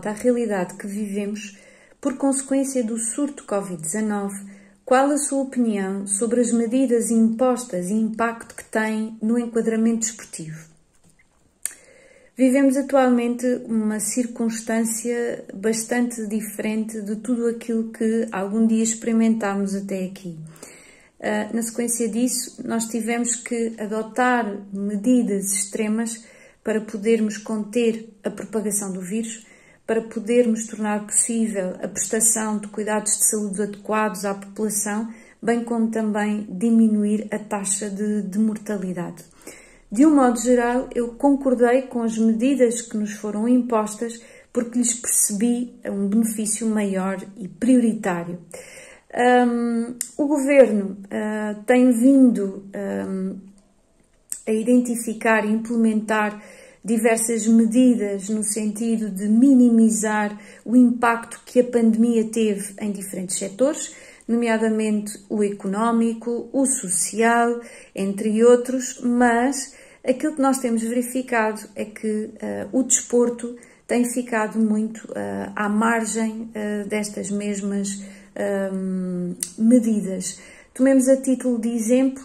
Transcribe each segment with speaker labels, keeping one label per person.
Speaker 1: à realidade que vivemos por consequência do surto Covid-19, qual a sua opinião sobre as medidas impostas e impacto que têm no enquadramento desportivo? Vivemos atualmente uma circunstância bastante diferente de tudo aquilo que algum dia experimentámos até aqui. Na sequência disso, nós tivemos que adotar medidas extremas para podermos conter a propagação do vírus, para podermos tornar possível a prestação de cuidados de saúde adequados à população, bem como também diminuir a taxa de mortalidade. De um modo geral, eu concordei com as medidas que nos foram impostas porque lhes percebi um benefício maior e prioritário. O Governo tem vindo a identificar e implementar diversas medidas no sentido de minimizar o impacto que a pandemia teve em diferentes setores, nomeadamente o económico, o social, entre outros, mas aquilo que nós temos verificado é que o desporto tem ficado muito à margem destas mesmas medidas. Tomemos a título de exemplo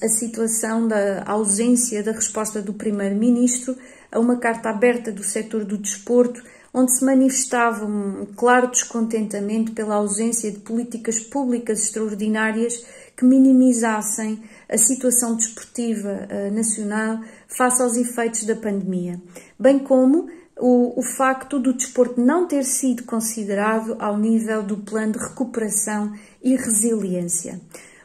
Speaker 1: a situação da ausência da resposta do Primeiro-Ministro a uma carta aberta do setor do desporto, onde se manifestava um claro descontentamento pela ausência de políticas públicas extraordinárias que minimizassem a situação desportiva nacional face aos efeitos da pandemia, bem como o facto do desporto não ter sido considerado ao nível do plano de recuperação e resiliência.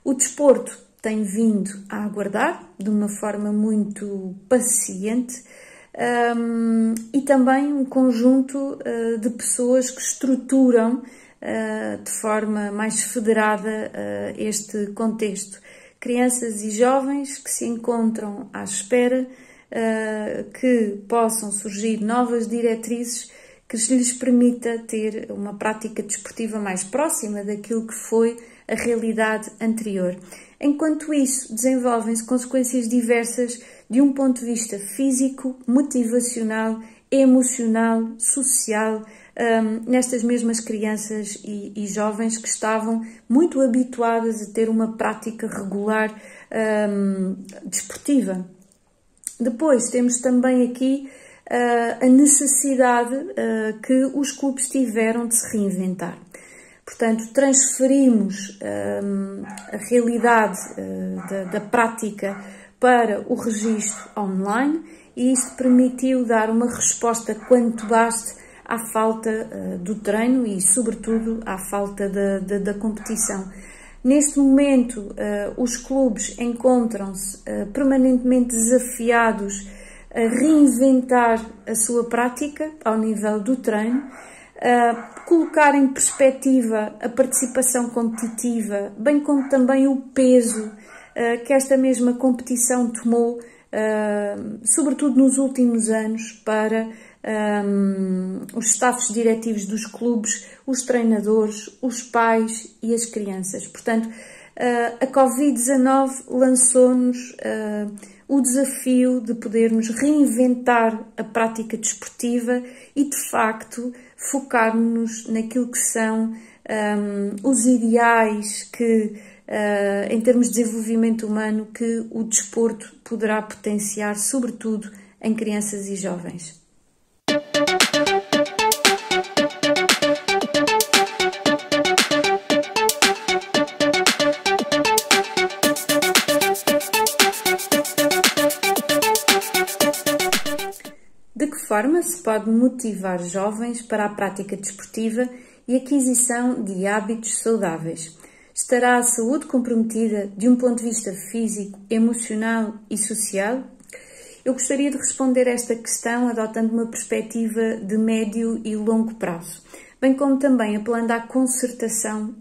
Speaker 1: O desporto tem vindo a aguardar de uma forma muito paciente e também um conjunto de pessoas que estruturam de forma mais federada este contexto. Crianças e jovens que se encontram à espera que possam surgir novas diretrizes que lhes permita ter uma prática desportiva mais próxima daquilo que foi a realidade anterior. Enquanto isso, desenvolvem-se consequências diversas de um ponto de vista físico, motivacional, emocional, social, nestas mesmas crianças e jovens que estavam muito habituadas a ter uma prática regular desportiva. Depois temos também aqui a necessidade que os clubes tiveram de se reinventar. Portanto, transferimos a realidade da prática para o registro online e isto permitiu dar uma resposta quanto baste à falta do treino e, sobretudo, à falta da competição. Neste momento, os clubes encontram-se permanentemente desafiados a reinventar a sua prática ao nível do treino, colocar em perspectiva a participação competitiva, bem como também o peso que esta mesma competição tomou, sobretudo nos últimos anos, para os staffs diretivos dos clubes, os treinadores, os pais e as crianças. Portanto, a Covid-19 lançou-nos o desafio de podermos reinventar a prática desportiva e, de facto, focar-nos naquilo que são os ideais que, em termos de desenvolvimento humano, que o desporto poderá potenciar, sobretudo em crianças e jovens. De que forma se pode motivar jovens para a prática desportiva e aquisição de hábitos saudáveis? Estará a saúde comprometida de um ponto de vista físico, emocional e social? Eu gostaria de responder esta questão adotando uma perspectiva de médio e longo prazo, bem como também apelando à concertação,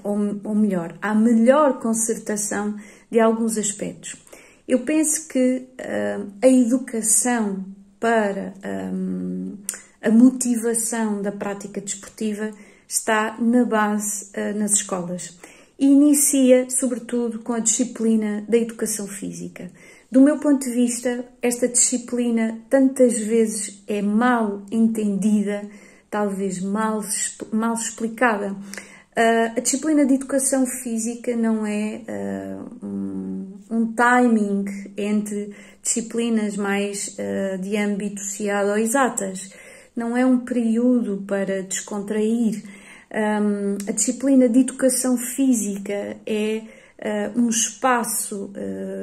Speaker 1: ou melhor, à melhor concertação de alguns aspectos. Eu penso que a educação para a motivação da prática desportiva está na base nas escolas e inicia, sobretudo, com a disciplina da educação física. Do meu ponto de vista, esta disciplina tantas vezes é mal entendida, talvez mal explicada. A disciplina de Educação Física não é um timing entre disciplinas mais de âmbito associado ou exatas. Não é um período para descontrair. A disciplina de Educação Física é um espaço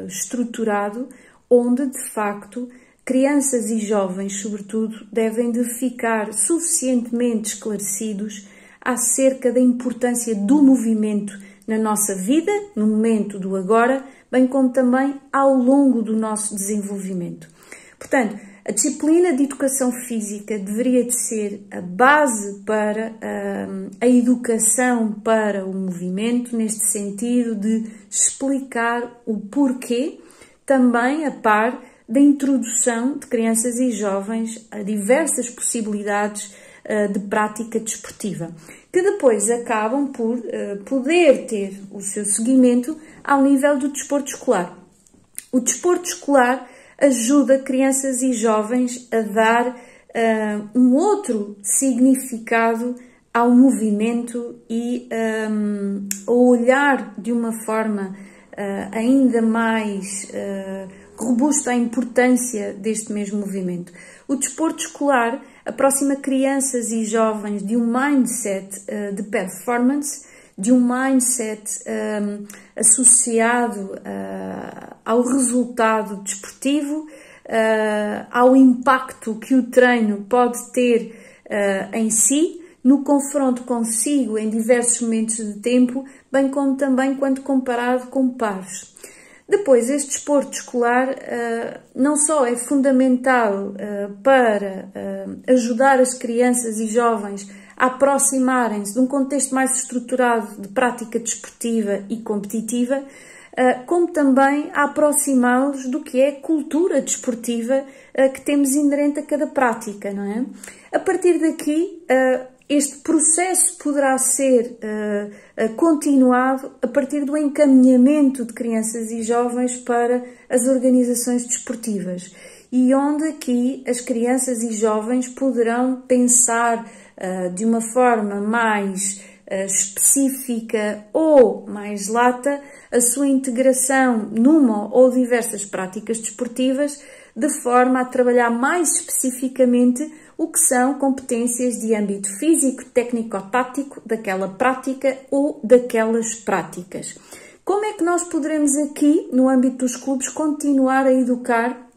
Speaker 1: estruturado onde, de facto, crianças e jovens, sobretudo, devem de ficar suficientemente esclarecidos acerca da importância do movimento na nossa vida, no momento do agora, bem como também ao longo do nosso desenvolvimento. Portanto, a disciplina de Educação Física deveria de ser a base para a educação para o movimento, neste sentido de explicar o porquê, também a par da introdução de crianças e jovens a diversas possibilidades de prática desportiva, que depois acabam por poder ter o seu seguimento ao nível do desporto escolar. O desporto escolar ajuda crianças e jovens a dar um outro significado ao movimento e a olhar de uma forma ainda mais robusta à importância deste mesmo movimento. O desporto escolar aproxima crianças e jovens de um mindset de performance, de um mindset associado ao resultado desportivo, ao impacto que o treino pode ter em si, no confronto consigo em diversos momentos de tempo, bem como também quando comparado com pares. Depois, este desporto escolar não só é fundamental para ajudar as crianças e jovens a aproximarem-se de um contexto mais estruturado de prática desportiva e competitiva, como também a aproximá-los do que é cultura desportiva que temos inerente a cada prática, não é? A partir daqui, este processo poderá ser continuado a partir do encaminhamento de crianças e jovens para as organizações desportivas e onde aqui as crianças e jovens poderão pensar de uma forma mais específica ou mais lata a sua integração numa ou diversas práticas desportivas de forma a trabalhar mais especificamente o que são competências de âmbito físico, técnico-tático daquela prática ou daquelas práticas. Como é que nós poderemos aqui, no âmbito dos clubes, continuar a educar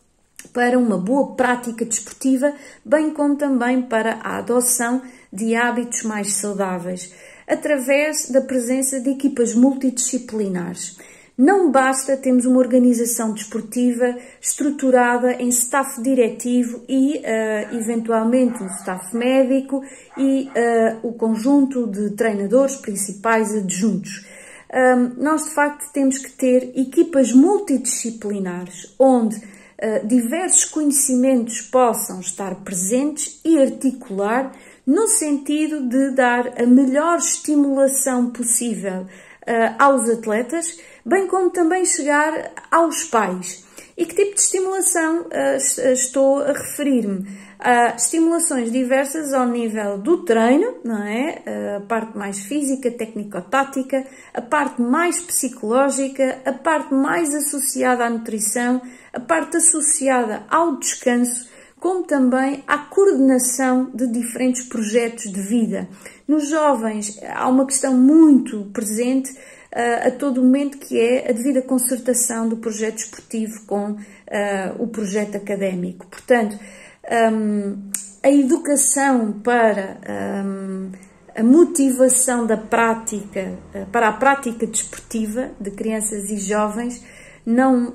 Speaker 1: para uma boa prática desportiva, bem como também para a adoção de hábitos mais saudáveis, através da presença de equipas multidisciplinares. Não basta termos uma organização desportiva estruturada em staff diretivo e, eventualmente, um staff médico e o conjunto de treinadores principais adjuntos. Nós, de facto, temos que ter equipas multidisciplinares, onde diversos conhecimentos possam estar presentes e articular no sentido de dar a melhor estimulação possível aos atletas, bem como também chegar aos pais. E que tipo de estimulação estou a referir-me? Estimulações diversas ao nível do treino, não é? A parte mais física, técnico-tática, a parte mais psicológica, a parte mais associada à nutrição, a parte associada ao descanso, como também à coordenação de diferentes projetos de vida. Nos jovens há uma questão muito presente a todo momento, que é a devida concertação do projeto esportivo com o projeto académico. Portanto, a educação para a motivação da prática, para a prática desportiva de crianças e jovens, não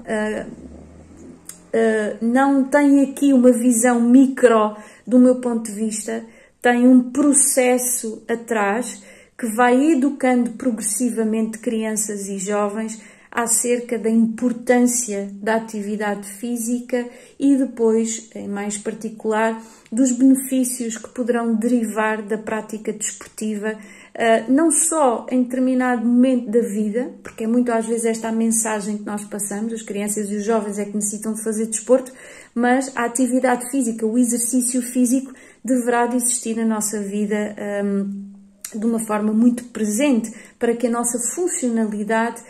Speaker 1: tem aqui uma visão micro do meu ponto de vista, tem um processo atrás que vai educando progressivamente crianças e jovens acerca da importância da atividade física e depois, em mais particular, dos benefícios que poderão derivar da prática desportiva não só em determinado momento da vida, porque é muito às vezes esta a mensagem que nós passamos, as crianças e os jovens é que necessitam de fazer desporto, mas a atividade física, o exercício físico deverá de existir na nossa vida de uma forma muito presente para que a nossa funcionalidade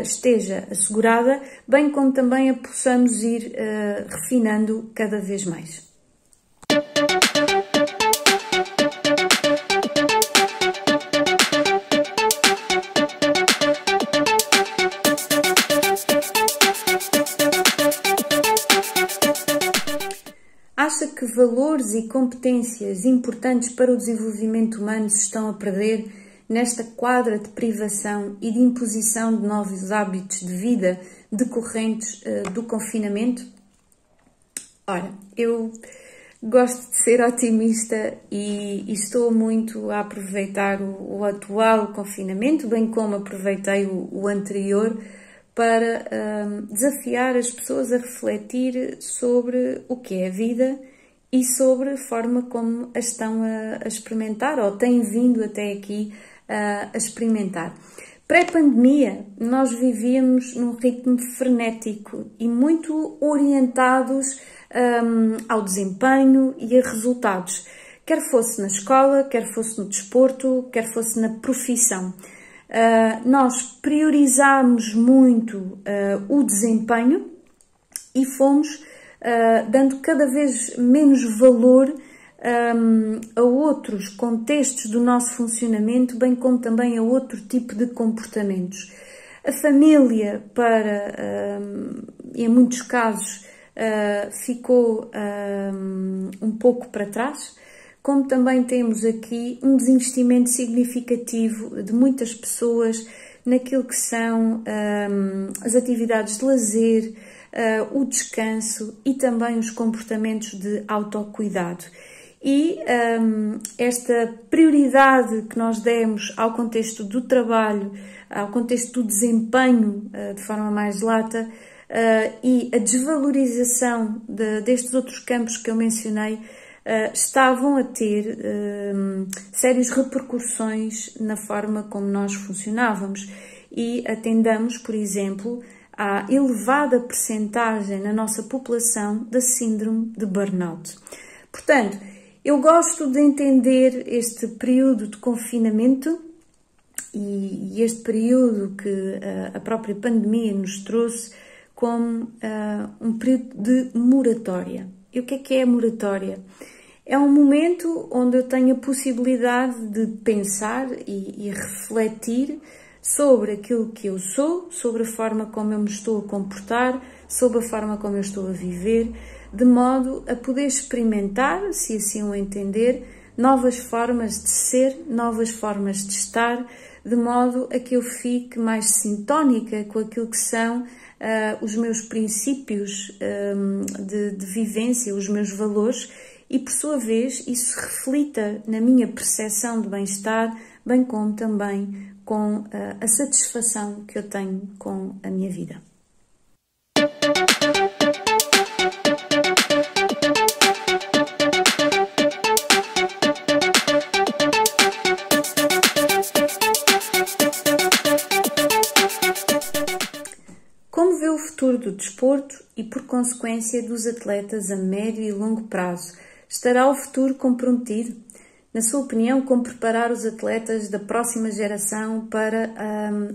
Speaker 1: esteja assegurada, bem como também a possamos ir refinando cada vez mais. Acha que valores e competências importantes para o desenvolvimento humano se estão a perder nesta quadra de privação e de imposição de novos hábitos de vida decorrentes do confinamento? Ora, eu gosto de ser otimista e estou muito a aproveitar o atual confinamento, bem como aproveitei o anterior, para desafiar as pessoas a refletir sobre o que é a vida e sobre a forma como a estão a experimentar ou têm vindo até aqui a experimentar. Pré-pandemia, nós vivíamos num ritmo frenético e muito orientados ao desempenho e a resultados, quer fosse na escola, quer fosse no desporto, quer fosse na profissão. Nós priorizámos muito o desempenho e fomos dando cada vez menos valor a outros contextos do nosso funcionamento, bem como também a outro tipo de comportamentos. A família, em muitos casos, ficou um pouco para trás, como também temos aqui um desinvestimento significativo de muitas pessoas naquilo que são as atividades de lazer, o descanso e também os comportamentos de autocuidado. E esta prioridade que nós demos ao contexto do trabalho, ao contexto do desempenho de forma mais lata e a desvalorização destes outros campos que eu mencionei, estavam a ter sérias repercussões na forma como nós funcionávamos e atendamos, por exemplo, à elevada percentagem na nossa população da síndrome de burnout. Portanto, eu gosto de entender este período de confinamento e este período que a própria pandemia nos trouxe como um período de moratória. E o que é a moratória? É um momento onde eu tenho a possibilidade de pensar e refletir sobre aquilo que eu sou, sobre a forma como eu me estou a comportar, sobre a forma como eu estou a viver, de modo a poder experimentar, se assim o entender, novas formas de ser, novas formas de estar, de modo a que eu fique mais sintónica com aquilo que são os meus princípios de vivência, os meus valores, e por sua vez isso reflita na minha percepção de bem-estar, bem como também com a satisfação que eu tenho com a minha vida. Como vê o futuro do desporto e, por consequência, dos atletas a médio e longo prazo? Estará o futuro comprometido? Na sua opinião, como preparar os atletas da próxima geração para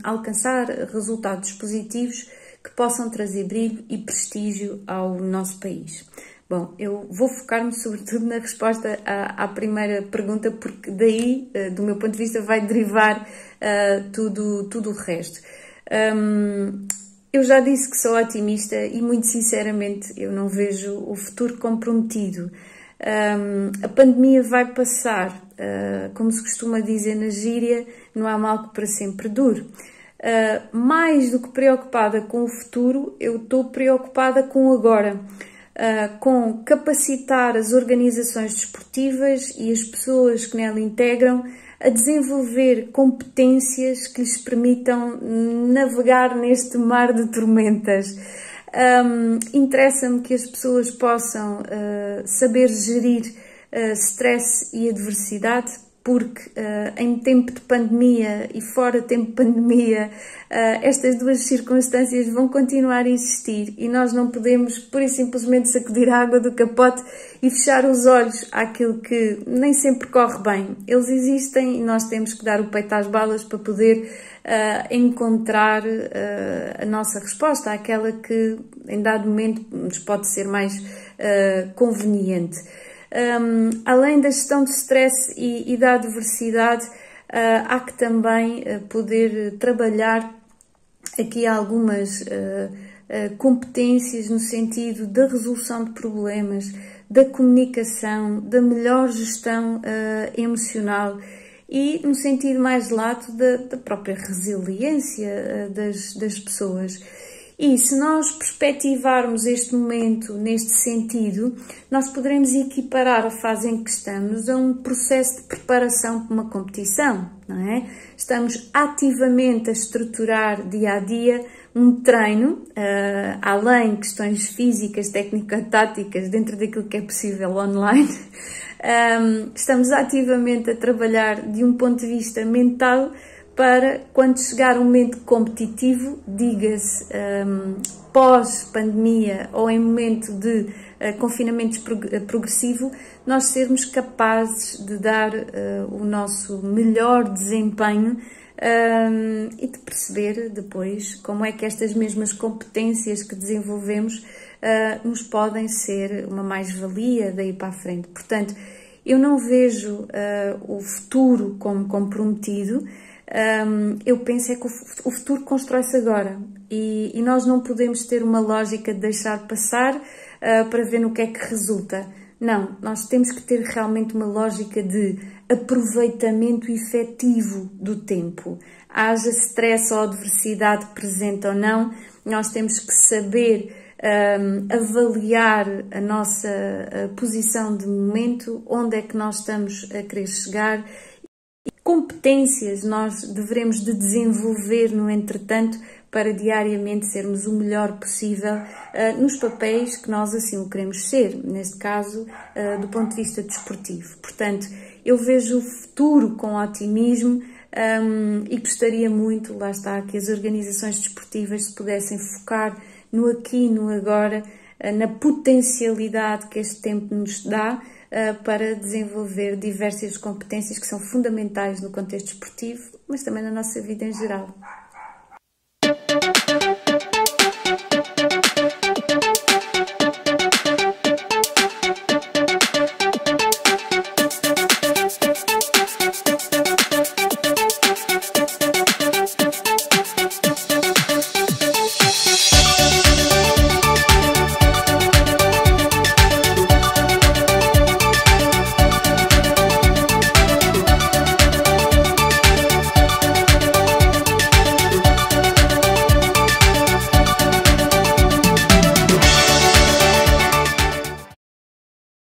Speaker 1: alcançar resultados positivos que possam trazer brilho e prestígio ao nosso país? Bom, eu vou focar-me sobretudo na resposta à primeira pergunta, porque daí, do meu ponto de vista, vai derivar tudo o resto. Eu já disse que sou otimista e, muito sinceramente, eu não vejo o futuro comprometido. A pandemia vai passar, como se costuma dizer na gíria, não há mal que para sempre dure. Mais do que preocupada com o futuro, eu estou preocupada com o agora, com capacitar as organizações desportivas e as pessoas que nela integram a desenvolver competências que lhes permitam navegar neste mar de tormentas. Interessa-me que as pessoas possam saber gerir stress e adversidade, porque em tempo de pandemia e fora tempo de pandemia, estas duas circunstâncias vão continuar a existir e nós não podemos, pura e simplesmente, sacudir a água do capote e fechar os olhos àquilo que nem sempre corre bem. Eles existem e nós temos que dar o peito às balas para poder encontrar a nossa resposta, àquela que em dado momento nos pode ser mais conveniente. Além da gestão do stress e da adversidade, há que também poder trabalhar aqui algumas competências no sentido da resolução de problemas, da comunicação, da melhor gestão emocional e no sentido mais lato da própria resiliência das pessoas. E se nós perspectivarmos este momento neste sentido, nós poderemos equiparar a fase em que estamos a um processo de preparação para uma competição, não é? Estamos ativamente a estruturar dia a dia um treino, além de questões físicas, técnico-táticas, dentro daquilo que é possível online. Estamos ativamente a trabalhar de um ponto de vista mental para quando chegar um momento competitivo, diga-se pós-pandemia ou em momento de confinamento progressivo, nós sermos capazes de dar o nosso melhor desempenho e de perceber depois como é que estas mesmas competências que desenvolvemos nos podem ser uma mais-valia daí para a frente. Portanto, eu não vejo o futuro como comprometido. Eu penso é que o futuro constrói-se agora e nós não podemos ter uma lógica de deixar passar para ver no que é que resulta. Não, nós temos que ter realmente uma lógica de aproveitamento efetivo do tempo. Haja stress ou adversidade presente ou não, nós temos que saber avaliar a nossa posição de momento, onde é que nós estamos a querer chegar. Competências nós devemos de desenvolver no entretanto para diariamente sermos o melhor possível nos papéis que nós assim o queremos ser, neste caso do ponto de vista desportivo. Portanto, eu vejo o futuro com otimismo e gostaria muito, lá está, que as organizações desportivas se pudessem focar no aqui e no agora, na potencialidade que este tempo nos dá para desenvolver diversas competências que são fundamentais no contexto desportivo, mas também na nossa vida em geral.